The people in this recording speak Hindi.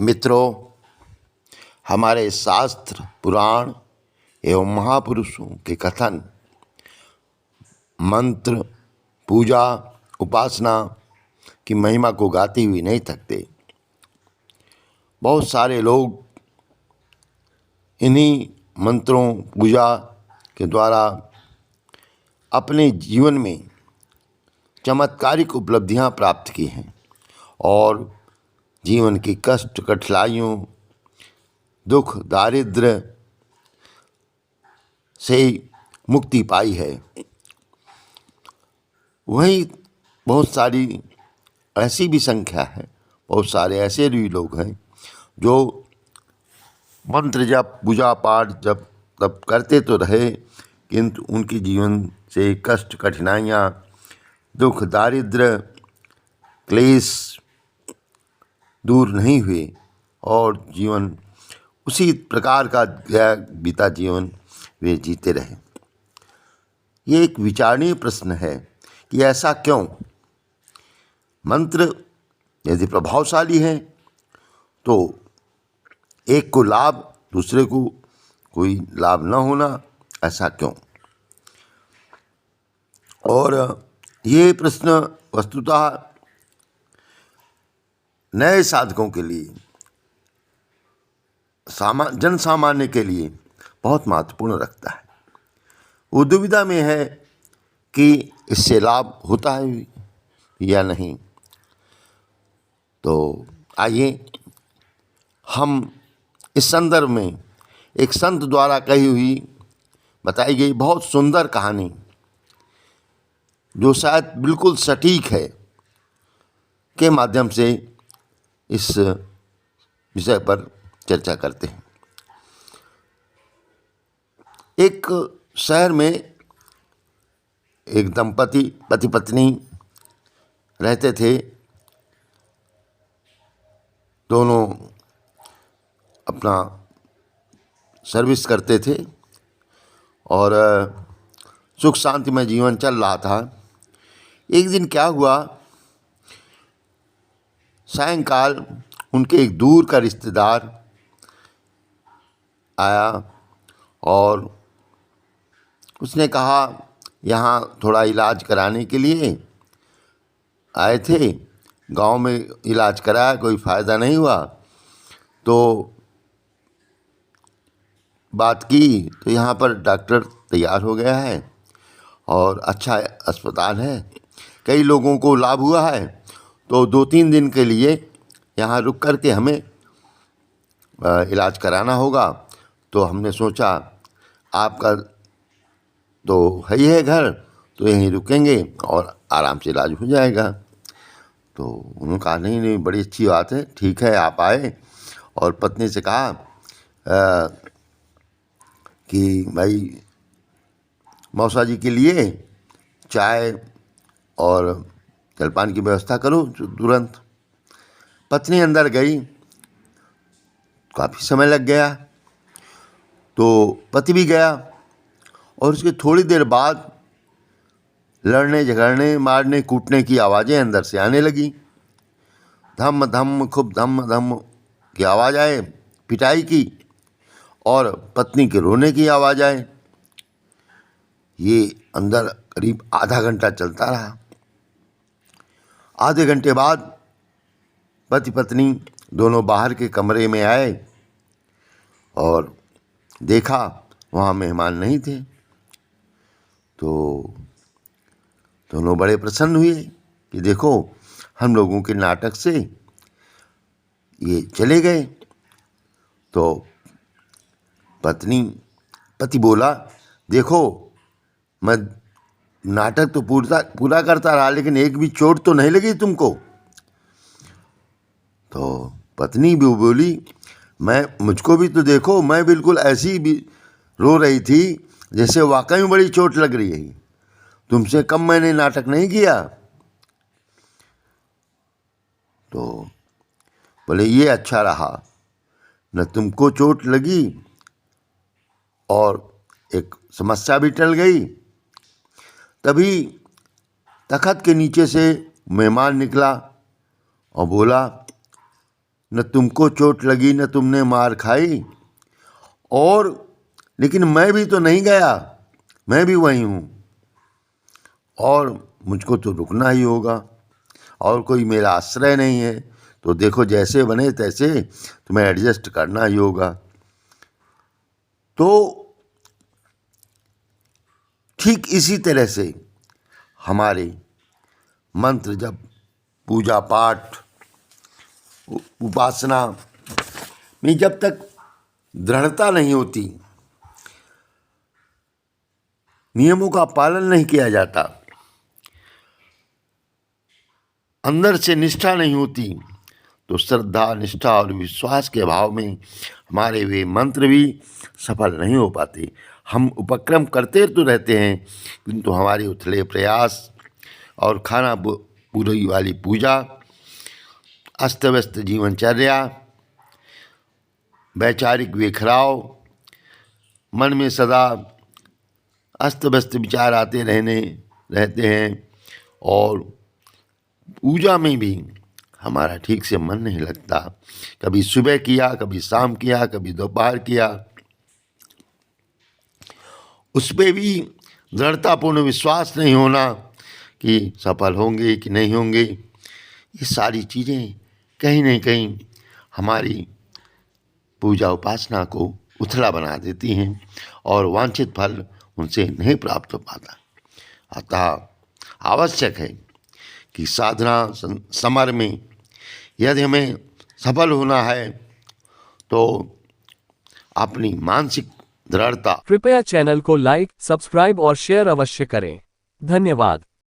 मित्रों, हमारे शास्त्र, पुराण एवं महापुरुषों के कथन मंत्र, पूजा, उपासना की महिमा को गाते हुए नहीं थकते। बहुत सारे लोग इन्हीं मंत्रों, पूजा के द्वारा अपने जीवन में चमत्कारिक उपलब्धियां प्राप्त की हैं और जीवन की कष्ट, कठिनाइयों, दुख, दारिद्र्य से मुक्ति पाई है। वहीं बहुत सारी ऐसी भी संख्या है, बहुत सारे ऐसे भी लोग हैं जो मंत्र जप, पूजा पाठ जब तब करते तो रहे, किंतु उनके जीवन से कष्ट, कठिनाइयाँ, दुख, दारिद्र्य, क्लेश दूर नहीं हुए और जीवन उसी प्रकार का गया बीता जीवन वे जीते रहे। ये एक विचारणीय प्रश्न है कि ऐसा क्यों? मंत्र यदि प्रभावशाली है तो एक को लाभ, दूसरे को कोई लाभ न होना, ऐसा क्यों? और ये प्रश्न वस्तुतः नए साधकों के लिए, जन सामान्य के लिए बहुत महत्वपूर्ण रखता है। वो दुविधा में है कि इससे लाभ होता है या नहीं। तो आइए हम इस संदर्भ में एक संत द्वारा कही हुई, बताई गई बहुत सुंदर कहानी, जो शायद बिल्कुल सटीक है, के माध्यम से इस विषय पर चर्चा करते हैं। एक शहर में एक दंपति, पति पत्नी रहते थे। दोनों अपना सर्विस करते थे और सुख शांति में जीवन चल रहा था। एक दिन क्या हुआ, सायंकाल उनके एक दूर का रिश्तेदार आया और उसने कहा यहाँ थोड़ा इलाज कराने के लिए आए थे। गांव में इलाज कराया, कोई फ़ायदा नहीं हुआ, तो बात की तो यहाँ पर डॉक्टर तैयार हो गया है और अच्छा अस्पताल है, कई लोगों को लाभ हुआ है, तो 2-3 दिन के लिए यहाँ रुक कर के हमें इलाज कराना होगा। तो हमने सोचा आपका तो है ही है घर, तो यहीं रुकेंगे और आराम से इलाज हो जाएगा। तो उन्होंने कहा नहीं नहीं, बड़ी अच्छी बात है, ठीक है आप आए। और पत्नी से कहा कि भाई मौसा जी के लिए चाय और जलपान की व्यवस्था करो तुरंत। पत्नी अंदर गई, काफ़ी समय लग गया, तो पति भी गया और उसके थोड़ी देर बाद लड़ने, झगड़ने, मारने, कूटने की आवाज़ें अंदर से आने लगी। धम धम, खूब धम धम की आवाज़ आए, पिटाई की, और पत्नी के रोने की आवाज़ आए। ये अंदर करीब आधा घंटा चलता रहा। आधे घंटे बाद पति पत्नी दोनों बाहर के कमरे में आए और देखा वहाँ मेहमान नहीं थे। तो दोनों बड़े प्रसन्न हुए कि देखो हम लोगों के नाटक से ये चले गए। तो पति बोला, देखो मैं नाटक तो पूरा करता रहा, लेकिन एक भी चोट तो नहीं लगी तुमको। तो पत्नी भी बोली, मुझको भी तो देखो, मैं बिल्कुल ऐसी भी रो रही थी जैसे वाकई में बड़ी चोट लग रही है, तुमसे कम मैंने नाटक नहीं किया। तो बोले ये अच्छा रहा, न तुमको चोट लगी और एक समस्या भी टल गई। तभी तखत के नीचे से मेहमान निकला और बोला, न तुमको चोट लगी न तुमने मार खाई, और लेकिन मैं भी तो नहीं गया, मैं भी वही हूँ और मुझको तो रुकना ही होगा और कोई मेरा आश्रय नहीं है। तो देखो जैसे बने तैसे तुम्हें एडजस्ट करना ही होगा। तो ठीक इसी तरह से हमारे मंत्र जब पूजा पाठ उपासना में जब तक दृढ़ता नहीं होती, नियमों का पालन नहीं किया जाता, अंदर से निष्ठा नहीं होती, तो श्रद्धा निष्ठा और विश्वास के अभाव में हमारे वे मंत्र भी सफल नहीं हो पाते। हम उपक्रम करते तो रहते हैं, किंतु हमारे उथले प्रयास और खाना पूरी वाली पूजा, अस्त व्यस्त जीवनचर्या, वैचारिक बिखराव, मन में सदा अस्त व्यस्त विचार आते रहते हैं और पूजा में भी हमारा ठीक से मन नहीं लगता। कभी सुबह किया, कभी शाम किया, कभी दोपहर किया, उस पर भी दृढ़तापूर्ण विश्वास नहीं होना कि सफल होंगे कि नहीं होंगे। ये सारी चीज़ें कहीं न कहीं हमारी पूजा उपासना को उथला बना देती हैं और वांछित फल उनसे नहीं प्राप्त हो पाता। अतः आवश्यक है कि साधना समर में यदि हमें सफल होना है तो अपनी मानसिक दृढ़ता। कृपया चैनल को लाइक, सब्सक्राइब और शेयर अवश्य करें। धन्यवाद।